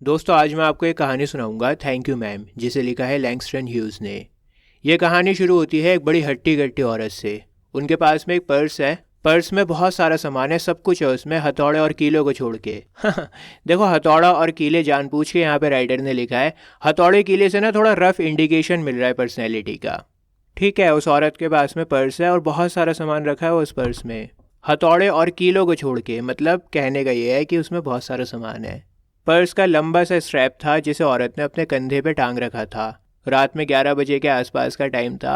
दोस्तों आज मैं आपको एक कहानी सुनाऊंगा थैंक यू मैम, जिसे लिखा है लैंगस्टन ह्यूज़ ने। यह कहानी शुरू होती है एक बड़ी हट्टी कट्टी औरत से। उनके पास में एक पर्स है। पर्स में बहुत सारा सामान है, सब कुछ है उसमें, हथौड़े और कीलों को छोड़ के। देखो, हथौड़ा और कीले जानबूझ के यहाँ पे राइटर ने लिखा है। हथौड़े कीले से ना थोड़ा रफ इंडिकेशन मिल रहा है पर्सनैलिटी का। ठीक है, उस औरत के पास में पर्स है और बहुत सारा सामान रखा है उस पर्स में, हथौड़े और कीलों को छोड़ के। मतलब कहने का ये है कि उसमें बहुत सारा सामान है। पर्स का लंबा सा स्ट्रैप था जिसे औरत ने अपने कंधे पे टांग रखा था। रात में 11 बजे के आसपास का टाइम था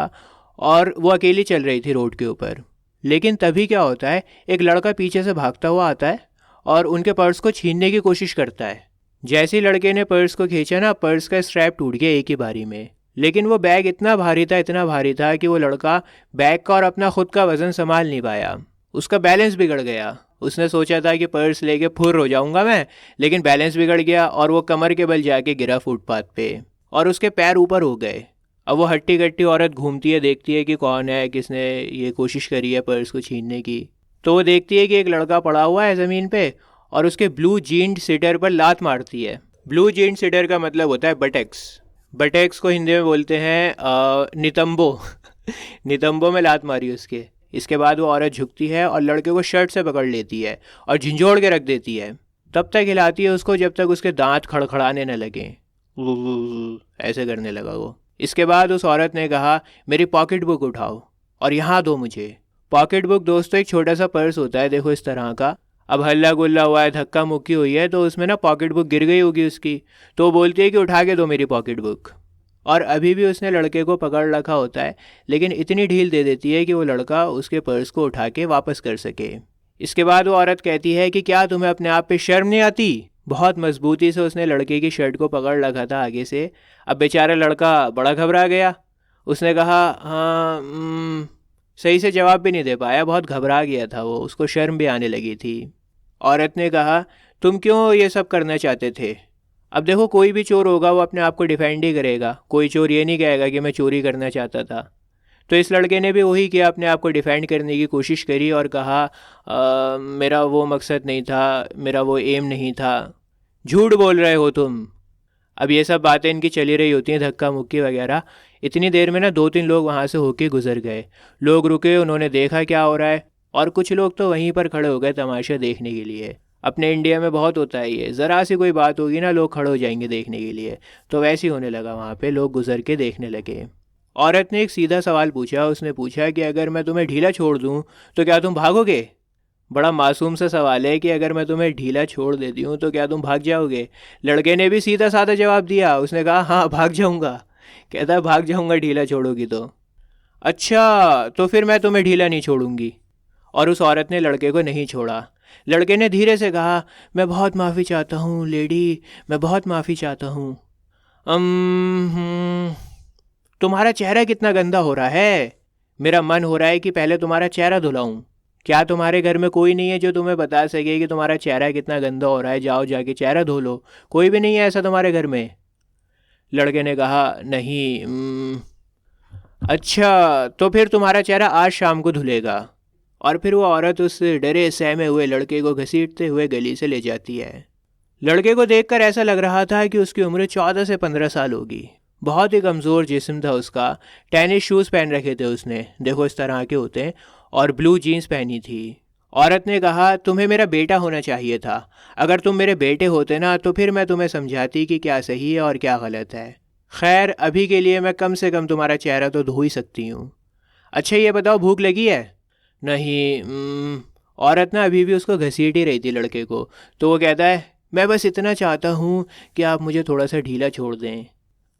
और वो अकेली चल रही थी रोड के ऊपर। लेकिन तभी क्या होता है, एक लड़का पीछे से भागता हुआ आता है और उनके पर्स को छीनने की कोशिश करता है। जैसे ही लड़के ने पर्स को खींचा ना, पर्स का स्ट्रैप टूट गया एक ही बारी में। लेकिन वो बैग इतना भारी था, इतना भारी था कि वो लड़का बैग का और अपना खुद का वजन संभाल नहीं पाया। उसका बैलेंस बिगड़ गया। उसने सोचा था कि पर्स लेके फुर हो जाऊंगा मैं, लेकिन बैलेंस बिगड़ गया और वो कमर के बल जाके गिरा फुटपाथ पे और उसके पैर ऊपर हो गए। अब वो हट्टी कट्टी औरत घूमती है, देखती है कि कौन है, किसने ये कोशिश करी है पर्स को छीनने की। तो वो देखती है कि एक लड़का पड़ा हुआ है ज़मीन पे और उसके ब्लू जीन्ड सिटर पर लात मारती है। ब्लू जीन्ड सिटर का मतलब होता है बटेक्स। बटेक्स को हिंदी में बोलते हैं नितंबो। नितंबो में लात मारी उसके। इसके बाद वो औरत झुकती है और लड़के को शर्ट से पकड़ लेती है और झंझोड़ के रख देती है। तब तक हिलाती है उसको जब तक उसके दांत खड़खड़ाने न लगे। ऐसे करने लगा वो। इसके बाद उस औरत ने कहा, मेरी पॉकेट बुक उठाओ और यहाँ दो मुझे। पॉकेट बुक दोस्तों एक छोटा सा पर्स होता है, देखो इस तरह का। अब हल्ला गुल्ला हुआ है, धक्का मुक्की हुई है, तो उसमें ना पॉकेट बुक गिर गई होगी उसकी। तो वो बोलती है कि उठा के दो मेरी पॉकेट बुक। और अभी भी उसने लड़के को पकड़ रखा होता है, लेकिन इतनी ढील दे देती है कि वो लड़का उसके पर्स को उठा के वापस कर सके। इसके बाद वो औरत कहती है कि क्या तुम्हें अपने आप पे शर्म नहीं आती। बहुत मजबूती से उसने लड़के की शर्ट को पकड़ रखा था आगे से। अब बेचारा लड़का बड़ा घबरा गया। उसने कहा हाँ, सही से जवाब भी नहीं दे पाया, बहुत घबरा गया था वो, उसको शर्म भी आने लगी थी। औरत ने कहा, तुम क्यों ये सब करना चाहते थे। अब देखो, कोई भी चोर होगा वो अपने आप को डिफेंड ही करेगा। कोई चोर ये नहीं कहेगा कि मैं चोरी करना चाहता था। तो इस लड़के ने भी वही किया, अपने आप को डिफेंड करने की कोशिश करी और कहा मेरा वो मकसद नहीं था, मेरा वो एम नहीं था। झूठ बोल रहे हो तुम। अब ये सब बातें इनकी चली रही होती हैं, धक्का मुक्की वगैरह। इतनी देर में ना 2-3 लोग वहाँ से होके गुजर गए। लोग रुके, उन्होंने देखा क्या हो रहा है, और कुछ लोग तो वहीं पर खड़े हो गए तमाशा देखने के लिए। अपने इंडिया में बहुत होता है ये, ज़रा सी कोई बात होगी ना लोग खड़े हो जाएंगे देखने के लिए। तो वैसे ही होने लगा वहाँ पे, लोग गुजर के देखने लगे। औरत ने एक सीधा सवाल पूछा। उसने पूछा कि अगर मैं तुम्हें ढीला छोड़ दूँ तो क्या तुम भागोगे। बड़ा मासूम सा सवाल है कि अगर मैं तुम्हें ढीला छोड़ देती हूँ तो क्या तुम भाग जाओगे। लड़के ने भी सीधा साधा जवाब दिया। उसने कहा हाँ भाग जाऊँगा। कहता है भाग जाऊँगा ढीला छोड़ोगी तो। अच्छा, तो फिर मैं तुम्हें ढीला नहीं छोड़ूंगी। और उस औरत ने लड़के को नहीं छोड़ा। लड़के ने धीरे से कहा, मैं बहुत माफ़ी चाहता हूँ लेडी, मैं बहुत माफ़ी चाहता हूँ। तुम्हारा चेहरा कितना गंदा हो रहा है। मेरा मन हो रहा है कि पहले तुम्हारा चेहरा धुलाऊं। क्या तुम्हारे घर में कोई नहीं है जो तुम्हें बता सके कि तुम्हारा चेहरा कितना गंदा हो रहा है। जाओ जाके चेहरा धो लो। कोई भी नहीं है ऐसा तुम्हारे घर में। लड़के ने कहा नहीं। अच्छा, तो फिर तुम्हारा चेहरा आज शाम को धुलेगा। और फिर वो औरत उस डरे सहमे हुए लड़के को घसीटते हुए गली से ले जाती है। लड़के को देखकर ऐसा लग रहा था कि उसकी उम्र 14 से 15 साल होगी। बहुत ही कमज़ोर जिस्म था उसका। टेनिस शूज़ पहन रखे थे उसने, देखो इस तरह के होते हैं, और ब्लू जीन्स पहनी थी। औरत ने कहा, तुम्हें मेरा बेटा होना चाहिए था। अगर तुम मेरे बेटे होते ना तो फिर मैं तुम्हें समझाती कि क्या सही है और क्या गलत है। खैर, अभी के लिए मैं कम से कम तुम्हारा चेहरा तो धो ही सकती हूँ। अच्छा ये बताओ, भूख लगी है। नहीं। औरत ना अभी भी उसको घसीट ही रही थी लड़के को। तो वो कहता है, मैं बस इतना चाहता हूँ कि आप मुझे थोड़ा सा ढीला छोड़ दें।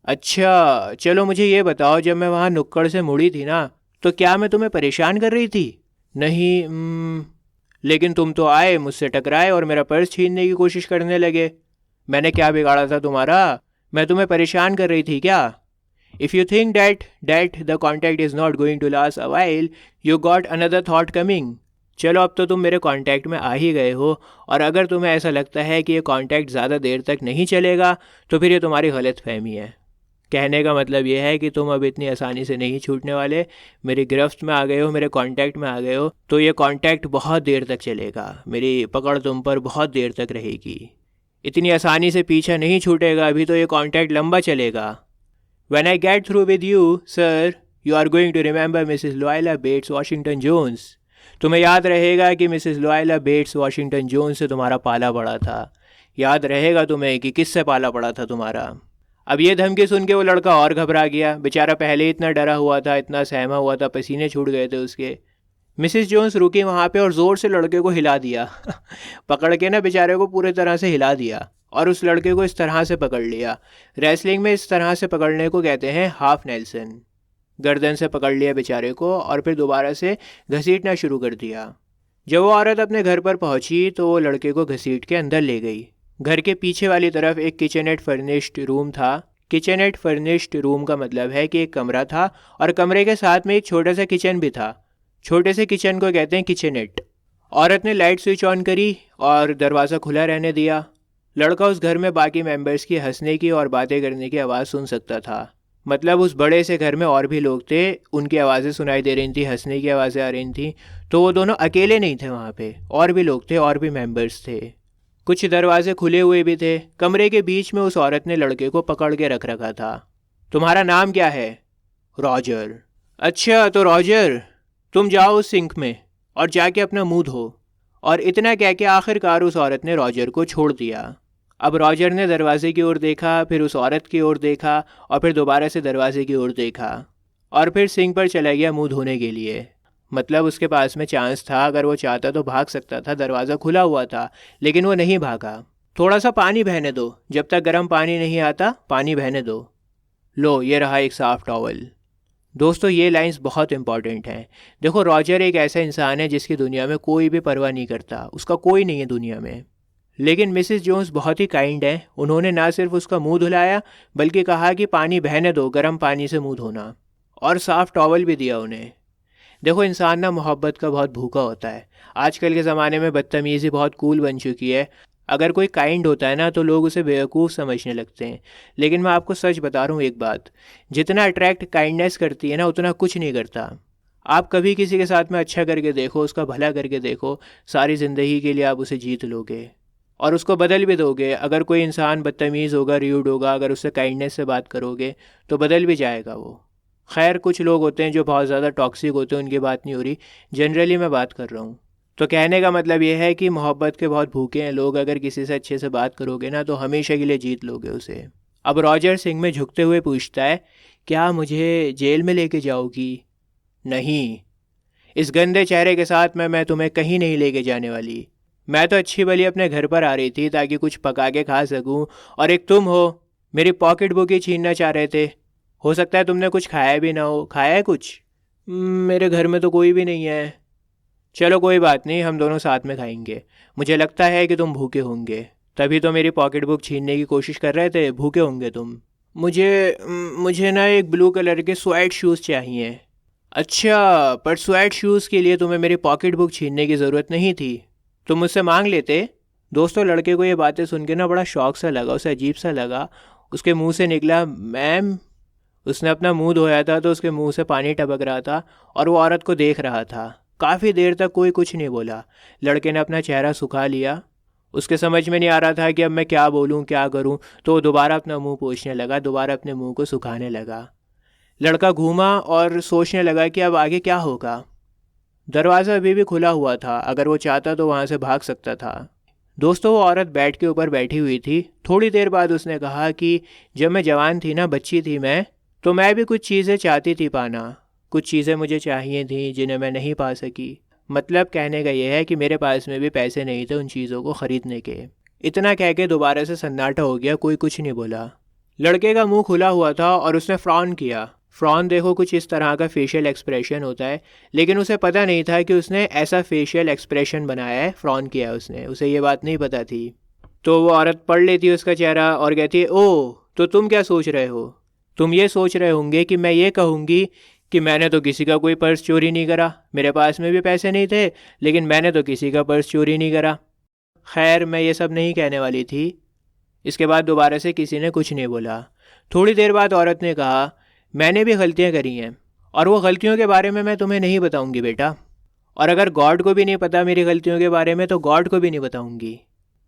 अच्छा चलो मुझे ये बताओ, जब मैं वहाँ नुक्कड़ से मुड़ी थी ना, तो क्या मैं तुम्हें परेशान कर रही थी। नहीं। लेकिन तुम तो आए, मुझसे टकराए और मेरा पर्स छीनने की कोशिश करने लगे। मैंने क्या बिगाड़ा था तुम्हारा। मैं तुम्हें परेशान कर रही थी क्या। If you think that the contact is not going to last a while, you got another thought coming. चलो अब तो तुम मेरे कांटेक्ट में आ ही गए हो, और अगर तुम्हें ऐसा लगता है कि ये कांटेक्ट ज़्यादा देर तक नहीं चलेगा तो फिर ये तुम्हारी गलत फहमी है। कहने का मतलब ये है कि तुम अब इतनी आसानी से नहीं छूटने वाले। मेरी गिरफ्त में आ गए हो, मेरे कांटेक्ट में आ गए हो, तो ये कांटेक्ट बहुत देर तक चलेगा। मेरी पकड़ तुम पर बहुत देर तक रहेगी। इतनी आसानी से पीछा नहीं छूटेगा, अभी तो ये कॉन्टैक्ट लंबा चलेगा। When I get through with you, sir, you are going to remember Mrs. Loyola Bates Washington Jones. तुम्हें याद रहेगा कि Mrs Loyola Bates Washington Jones से तुम्हारा पाला पड़ा था। याद रहेगा तुम्हें कि किससे पाला पड़ा था तुम्हारा। अब ये धमकी सुन के वो लड़का और घबरा गया। बेचारा पहले ही इतना डरा हुआ था, इतना सहमा हुआ था, पसीने छूट गए थे उसके। मिसेस जोन्स रुकी वहाँ पे और ज़ोर से लड़के को हिला दिया पकड़ के ना बेचारे को पूरे तरह से हिला दिया और उस लड़के को इस तरह से पकड़ लिया। रेसलिंग में इस तरह से पकड़ने को कहते हैं हाफ नेल्सन। गर्दन से पकड़ लिया बेचारे को और फिर दोबारा से घसीटना शुरू कर दिया। जब वो औरत अपने घर पर पहुंची तो वो लड़के को घसीट के अंदर ले गई। घर के पीछे वाली तरफ एक किचनेट फर्निश्ड रूम था। किचनेट फर्निश्ड रूम का मतलब है कि एक कमरा था और कमरे के साथ में एक छोटा सा किचन भी था। छोटे से किचन को कहते हैं किचनेट। औरत ने लाइट स्विच ऑन करी और दरवाज़ा खुला रहने दिया। लड़का उस घर में बाकी मेंबर्स की हंसने की और बातें करने की आवाज़ सुन सकता था। मतलब उस बड़े से घर में और भी लोग थे, उनकी आवाज़ें सुनाई दे रही थी, हंसने की आवाज़ें आ रही थी। तो वो दोनों अकेले नहीं थे वहाँ पे, और भी लोग थे, और भी मेंबर्स थे। कुछ दरवाजे खुले हुए भी थे। कमरे के बीच में उस औरत ने लड़के को पकड़ के रख रखा था। तुम्हारा नाम क्या है? रॉजर। अच्छा, तो रॉजर तुम जाओ उस सिंक में और जाके अपना मुंह धो। और इतना कह के आखिरकार उस औरत ने रॉजर को छोड़ दिया। अब रॉजर ने दरवाजे की ओर देखा, फिर उस औरत की ओर देखा और फिर दोबारा से दरवाजे की ओर देखा और फिर सिंक पर चला गया मुंह धोने के लिए। मतलब उसके पास में चांस था, अगर वो चाहता तो भाग सकता था, दरवाज़ा खुला हुआ था, लेकिन वो नहीं भागा। थोड़ा सा पानी बहने दो, जब तक गर्म पानी नहीं आता पानी बहने दो। लो, ये रहा एक साफ टॉवल। दोस्तों, ये लाइंस बहुत इंपॉर्टेंट हैं। देखो, रॉजर एक ऐसा इंसान है जिसकी दुनिया में कोई भी परवाह नहीं करता, उसका कोई नहीं है दुनिया में। लेकिन मिसेस जोन्स बहुत ही काइंड है। उन्होंने ना सिर्फ उसका मुंह धुलाया बल्कि कहा कि पानी बहने दो, गर्म पानी से मुंह धोना, और साफ टॉवल भी दिया उन्हें। देखो, इंसान ना मोहब्बत का बहुत भूखा होता है। आजकल के ज़माने में बदतमीज़ी बहुत कूल बन चुकी है। अगर कोई काइंड होता है ना तो लोग उसे बेवकूफ़ समझने लगते हैं। लेकिन मैं आपको सच बता रहा हूँ एक बात, जितना अट्रैक्ट काइंडनेस करती है ना उतना कुछ नहीं करता। आप कभी किसी के साथ में अच्छा करके देखो, उसका भला करके देखो, सारी ज़िंदगी के लिए आप उसे जीत लोगे और उसको बदल भी दोगे। अगर कोई इंसान बदतमीज़ होगा, र्यूड होगा, अगर उससे काइंडनेस से बात करोगे तो बदल भी जाएगा वो। खैर, कुछ लोग होते हैं जो बहुत ज़्यादा टॉक्सिक होते हैं, उनकी बात नहीं हो रही, जनरली मैं बात कर रहा हूँ। तो कहने का मतलब ये है कि मोहब्बत के बहुत भूखे हैं लोग। अगर किसी से अच्छे से बात करोगे ना तो हमेशा के लिए जीत लोगे उसे। अब रॉजर सिंह में झुकते हुए पूछता है, क्या मुझे जेल में लेके जाओगी? नहीं, इस गंदे चेहरे के साथ मैं तुम्हें कहीं नहीं लेके जाने वाली। मैं तो अच्छी भली अपने घर पर आ रही थी ताकि कुछ पका के खा सकूं, और एक तुम हो मेरी पॉकेट बुक ही छीनना चाह रहे थे। हो सकता है तुमने कुछ खाया भी ना हो। खाया है कुछ? मेरे घर में तो कोई भी नहीं है। चलो कोई बात नहीं, हम दोनों साथ में खाएंगे। मुझे लगता है कि तुम भूखे होंगे, तभी तो मेरी पॉकेट बुक छीनने की कोशिश कर रहे थे। भूखे होंगे तुम। मुझे ना एक ब्लू कलर के स्वेट शूज़ चाहिए। अच्छा, पर स्वेट शूज़ के लिए तुम्हें मेरी पॉकेट बुक छीनने की ज़रूरत नहीं थी, तुम मुझसे मांग लेते। दोस्तों, लड़के को ये बातें सुन के ना बड़ा शौक सा लगा, उसे अजीब सा लगा। उसके मुंह से निकला, मैम। उसने अपना मुंह धोया था तो उसके मुंह से पानी टपक रहा था और वो औरत को देख रहा था। काफ़ी देर तक कोई कुछ नहीं बोला। लड़के ने अपना चेहरा सुखा लिया। उसके समझ में नहीं आ रहा था कि अब मैं क्या बोलूँ, क्या करूँ, तो वो दोबारा अपना मुंह पोंछने लगा, दोबारा अपने मुंह को सुखाने लगा। लड़का घूमा और सोचने लगा कि अब आगे क्या होगा। दरवाज़ा अभी भी खुला हुआ था, अगर वो चाहता तो वहाँ से भाग सकता था। दोस्तों, वो औरत बेड के ऊपर बैठी हुई थी। थोड़ी देर बाद उसने कहा कि जब मैं जवान थी ना, बच्ची थी मैं, तो मैं भी कुछ चीज़ें चाहती थी पाना। कुछ चीज़ें मुझे चाहिए थी जिन्हें मैं नहीं पा सकी। मतलब कहने का यह है कि मेरे पास में भी पैसे नहीं थे उन चीज़ों को ख़रीदने के। इतना कह के दोबारा से सन्नाटा हो गया, कोई कुछ नहीं बोला। लड़के का मुंह खुला हुआ था और उसने फ्रॉन किया। फ्रॉन देखो कुछ इस तरह का फेशियल एक्सप्रेशन होता है, लेकिन उसे पता नहीं था कि उसने ऐसा फेशियल एक्सप्रेशन बनाया है, फ्रॉन किया उसने, उसे ये बात नहीं पता थी। तो वो औरत पढ़ लेती है उसका चेहरा और कहती है, ओह, तो तुम क्या सोच रहे हो? तुम ये सोच रहे होंगे कि मैं ये कहूँगी कि मैंने तो किसी का कोई पर्स चोरी नहीं करा, मेरे पास में भी पैसे नहीं थे, लेकिन मैंने तो किसी का पर्स चोरी नहीं करा। खैर, मैं ये सब नहीं कहने वाली थी। इसके बाद दोबारा से किसी ने कुछ नहीं बोला। थोड़ी देर बाद औरत ने कहा, मैंने भी गलतियाँ करी हैं और वो गलतियों के बारे में मैं तुम्हें नहीं बताऊंगी बेटा। और अगर गॉड को भी नहीं पता मेरी गलतियों के बारे में तो गॉड को भी नहीं बताऊंगी।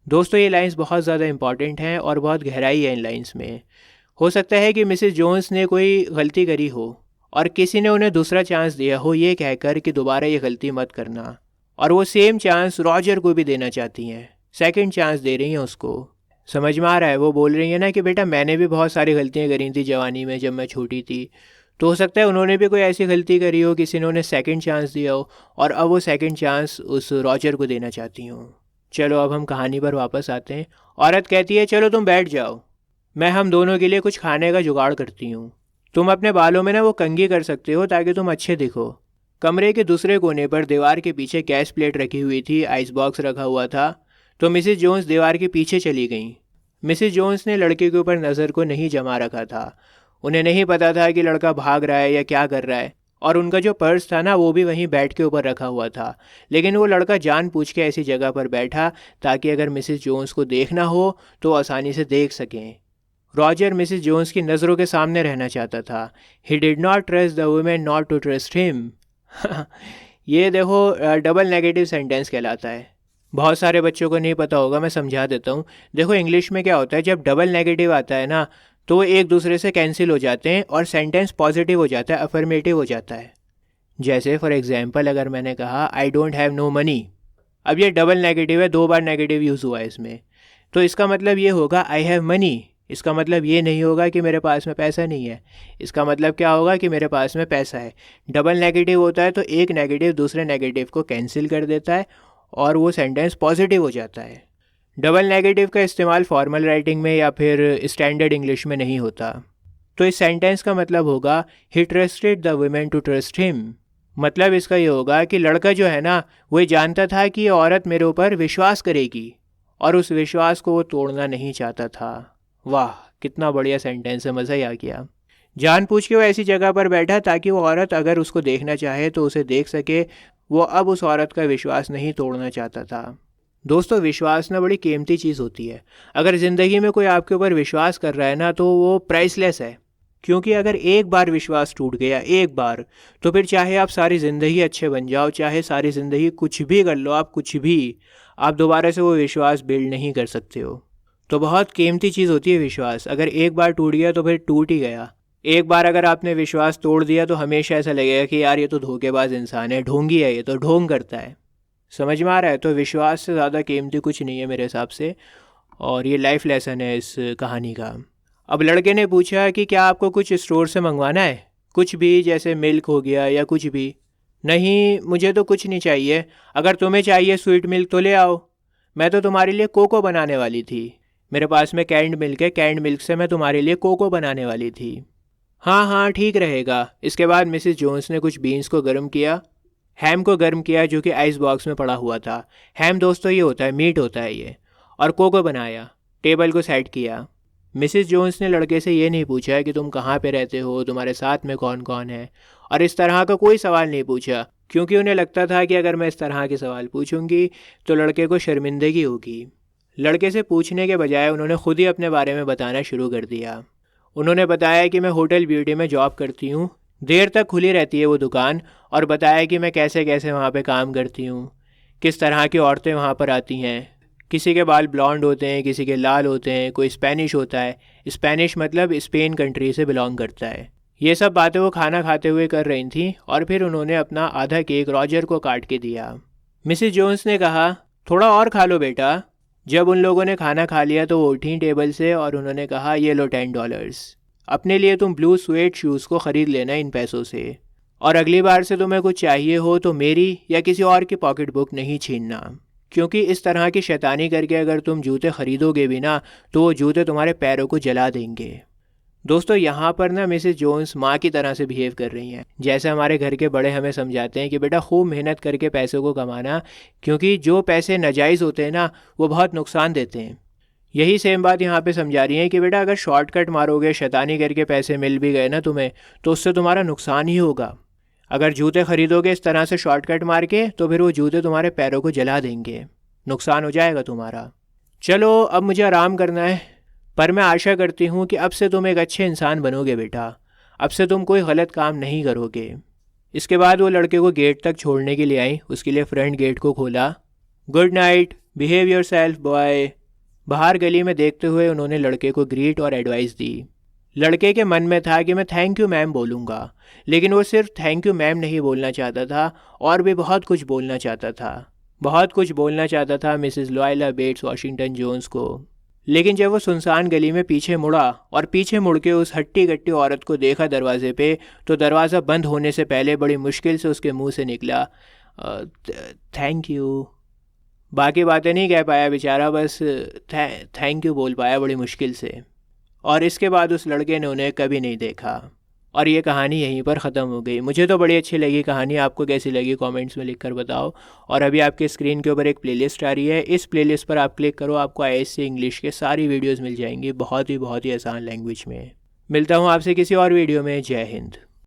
दोस्तों ये लाइंस बहुत ज़्यादा इंपॉर्टेंट हैं और बहुत गहराई है इन लाइंस में। हो सकता है कि मिसेस जोन्स ने कोई गलती करी हो और किसी ने उन्हें दूसरा चांस दिया हो ये कहकर कि दोबारा ये गलती मत करना, और वो सेम चांस रॉजर को भी देना चाहती हैं, सेकंड चांस दे रही हैं उसको। समझ में आ रहा है? वो बोल रही है ना कि बेटा मैंने भी बहुत सारी गलतियाँ करी थी जवानी में जब मैं छोटी थी, तो हो सकता है उन्होंने भी कोई ऐसी गलती करी हो, किसी ने उन्हें सेकंड चांस दिया हो और अब वो सेकंड चांस उस रॉजर को देना चाहती हूँ। चलो अब हम कहानी पर वापस आते हैं। औरत कहती है चलो तुम बैठ जाओ, मैं हम दोनों के लिए कुछ खाने का जुगाड़ करती हूँ। तुम अपने बालों में ना वो कंघी कर सकते हो ताकि तुम अच्छे दिखो। कमरे के दूसरे कोने पर दीवार के पीछे गैस प्लेट रखी हुई थी, आइस बॉक्स रखा हुआ था। तो मिसेस जोन्स दीवार के पीछे चली गईं। मिसेस जोन्स ने लड़के के ऊपर नज़र को नहीं जमा रखा था। उन्हें नहीं पता था कि लड़का भाग रहा है या क्या कर रहा है, और उनका जो पर्स था ना वो भी वहीं बेड के ऊपर रखा हुआ था। लेकिन वो लड़का जानबूझ के ऐसी जगह पर बैठा ताकि अगर मिसेस जोन्स को देखना हो तो आसानी से देख सकें। रॉजर मिसेस जोन्स की नज़रों के सामने रहना चाहता था। He did not trust the women not to trust him. ये देखो डबल नेगेटिव सेंटेंस कहलाता है। बहुत सारे बच्चों को नहीं पता होगा, मैं समझा देता हूँ। देखो इंग्लिश में क्या होता है, जब डबल नेगेटिव आता है ना तो वो एक दूसरे से कैंसिल हो जाते हैं और सेंटेंस पॉजिटिव हो जाता है, अफर्मेटिव हो जाता है। जैसे फॉर एग्जांपल अगर मैंने कहा I don't have no money, अब ये डबल नेगेटिव है, 2 बार नेगेटिव यूज़ हुआ है इसमें, तो इसका मतलब ये होगा आई हैव मनी। इसका मतलब ये नहीं होगा कि मेरे पास में पैसा नहीं है, इसका मतलब क्या होगा कि मेरे पास में पैसा है। डबल नेगेटिव होता है तो एक नेगेटिव दूसरे नेगेटिव को कैंसिल कर देता है और वो सेंटेंस पॉजिटिव हो जाता है। डबल नेगेटिव का इस्तेमाल फॉर्मल राइटिंग में या फिर स्टैंडर्ड इंग्लिश में नहीं होता। तो इस सेंटेंस का मतलब होगा he trusted the women to trust him. मतलब इसका ये होगा कि लड़का जो है ना वो जानता था कि ये औरत मेरे ऊपर विश्वास करेगी और उस विश्वास को वो तोड़ना नहीं चाहता था। वाह कितना बढ़िया सेंटेंस है, मज़ा ही आ गया। जानबूझ के वो ऐसी जगह पर बैठा ताकि वो औरत अगर उसको देखना चाहे तो उसे देख सके। वो अब उस औरत का विश्वास नहीं तोड़ना चाहता था। दोस्तों विश्वास ना बड़ी कीमती चीज़ होती है। अगर ज़िंदगी में कोई आपके ऊपर विश्वास कर रहा है ना तो वो प्राइसलेस है, क्योंकि अगर एक बार विश्वास टूट गया, एक बार, तो फिर चाहे आप सारी ज़िंदगी अच्छे बन जाओ, चाहे सारी ज़िंदगी कुछ भी कर लो आप, कुछ भी, आप दोबारा से वो विश्वास बिल्ड नहीं कर सकते हो। तो बहुत कीमती चीज़ होती है विश्वास। अगर एक बार टूट गया तो फिर टूट ही गया। एक बार अगर आपने विश्वास तोड़ दिया तो हमेशा ऐसा लगेगा कि यार ये तो धोखेबाज इंसान है, ढोंगी है, ये तो ढोंग करता है। समझ में आ रहा है? तो विश्वास से ज़्यादा कीमती कुछ नहीं है मेरे हिसाब से, और ये लाइफ लेसन है इस कहानी का। अब लड़के ने पूछा कि क्या आपको कुछ स्टोर से मंगवाना है, कुछ भी, जैसे मिल्क हो गया या कुछ भी। नहीं मुझे तो कुछ नहीं चाहिए, अगर तुम्हें चाहिए स्वीट मिल्क तो ले आओ, मैं तो तुम्हारे लिए कोको बनाने वाली थी। मेरे पास में कैंड मिल्क है, कैंड मिल्क से मैं तुम्हारे लिए कोको बनाने वाली थी। हाँ हाँ ठीक रहेगा। इसके बाद मिसेस जोन्स ने कुछ बीन्स को गर्म किया, हैम को गर्म किया जो कि आइस बॉक्स में पड़ा हुआ था। हैम दोस्तों ये होता है, मीट होता है ये। और कोको बनाया, टेबल को सेट किया। मिसेस जोन्स ने लड़के से ये नहीं पूछा कि तुम कहाँ पे रहते हो, तुम्हारे साथ में कौन कौन है, और इस तरह का कोई सवाल नहीं पूछा, क्योंकि उन्हें लगता था कि अगर मैं इस तरह के सवाल पूछूंगी तो लड़के को शर्मिंदगी होगी। लड़के से पूछने के बजाय उन्होंने खुद ही अपने बारे में बताना शुरू कर दिया। उन्होंने बताया कि मैं होटल ब्यूटी में जॉब करती हूँ, देर तक खुली रहती है वो दुकान, और बताया कि मैं कैसे कैसे वहाँ पे काम करती हूँ, किस तरह की औरतें वहाँ पर आती हैं। किसी के बाल ब्लॉन्ड होते हैं, किसी के लाल होते हैं, कोई स्पेनिश होता है, स्पेनिश मतलब स्पेन कंट्री से बिलोंग करता है। ये सब बातें वो खाना खाते हुए कर रही थी, और फिर उन्होंने अपना आधा केक रॉजर को काट के दिया। मिसेस जोन्स ने कहा थोड़ा और खा लो बेटा। जब उन लोगों ने खाना खा लिया तो वो उठी टेबल से और उन्होंने कहा ये लो $10, अपने लिए तुम ब्लू स्वेट शूज़ को ख़रीद लेना इन पैसों से, और अगली बार से तुम्हें कुछ चाहिए हो तो मेरी या किसी और की पॉकेट बुक नहीं छीनना, क्योंकि इस तरह की शैतानी करके अगर तुम जूते ख़रीदोगे भी ना तो वो जूते तुम्हारे पैरों को जला देंगे। दोस्तों यहाँ पर ना मिसेस जोन्स माँ की तरह से बिहेव कर रही हैं, जैसे हमारे घर के बड़े हमें समझाते हैं कि बेटा खूब मेहनत करके पैसों को कमाना, क्योंकि जो पैसे नाजायज़ होते हैं ना वो बहुत नुकसान देते हैं। यही सेम बात यहाँ पे समझा रही है कि बेटा अगर शॉर्टकट मारोगे, शैतानी करके पैसे मिल भी गए ना तुम्हें, तो उससे तुम्हारा नुकसान ही होगा। अगर जूते खरीदोगे इस तरह से शॉर्टकट मार के तो फिर वो जूते तुम्हारे पैरों को जला देंगे, नुकसान हो जाएगा तुम्हारा। चलो अब मुझे आराम करना है, पर मैं आशा करती हूँ कि अब से तुम एक अच्छे इंसान बनोगे बेटा, अब से तुम कोई गलत काम नहीं करोगे। इसके बाद वो लड़के को गेट तक छोड़ने के लिए आई, उसके लिए फ्रंट गेट को खोला। Good night. Behave your self boy. बाहर गली में देखते हुए उन्होंने लड़के को ग्रीट और एडवाइस दी। लड़के के मन में था कि मैं थैंक यू मैम बोलूँगा, लेकिन वो सिर्फ थैंक यू मैम नहीं बोलना चाहता था, और भी बहुत कुछ बोलना चाहता था। बहुत कुछ बोलना चाहता था Mrs Loyola Bates Washington Jones को। लेकिन जब वो सुनसान गली में पीछे मुड़ा और पीछे मुड़ के उस हट्टी गट्टी औरत को देखा दरवाजे पे, तो दरवाज़ा बंद होने से पहले बड़ी मुश्किल से उसके मुंह से निकला, थैंक यू। बाकी बातें नहीं कह पाया बेचारा, बस थैंक यू बोल पाया बड़ी मुश्किल से। और इसके बाद उस लड़के ने उन्हें कभी नहीं देखा। और ये कहानी यहीं पर ख़त्म हो गई। मुझे तो बड़ी अच्छी लगी कहानी, आपको कैसी लगी कमेंट्स में लिखकर बताओ। और अभी आपके स्क्रीन के ऊपर एक प्लेलिस्ट आ रही है, इस प्लेलिस्ट पर आप क्लिक करो, आपको ISC इंग्लिश के सारी वीडियोस मिल जाएंगी बहुत ही आसान लैंग्वेज में। मिलता हूँ आपसे किसी और वीडियो में। जय हिंद।